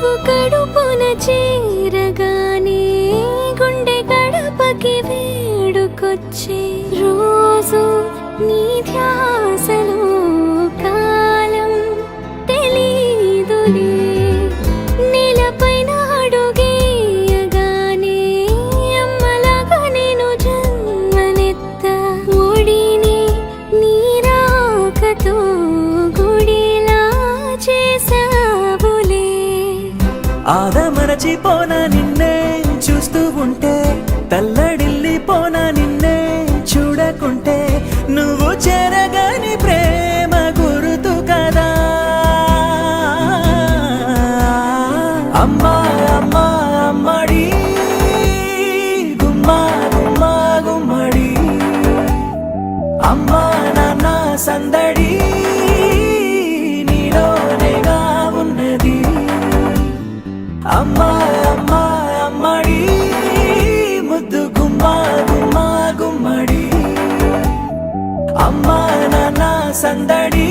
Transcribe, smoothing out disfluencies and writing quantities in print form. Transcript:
నువ్వు కడుపున చేరగానే గుండె గడపకి వేడుకొచ్చే రోజు నీ ధ్యాసలో కాలం తెలీదులే నేలపైన అడుగేయగానే అమ్మలాగా నేను జన్మనెత్త ఒడిని నీ రాకతో గుడిలా చేసావులే ఆదమరచిపోనా నిన్నే చూస్తూ ఉంటే తల్లడిల్లిపోనా నిన్నే చూడకుంటే నువ్వు చెరగని ప్రేమ గురుతు కదా అమ్మా అమ్మా అమ్మడి గుమ్మా గుమ్మా గుమ్మడి అమ్మా నాన్న సందడి నీలోనేగా ఉన్నది అమ్మా అమ్మా అమ్మడి ముద్దు గుమ్మా గుమ్మా గుమ్మడి అమ్మా నాన్న సందడి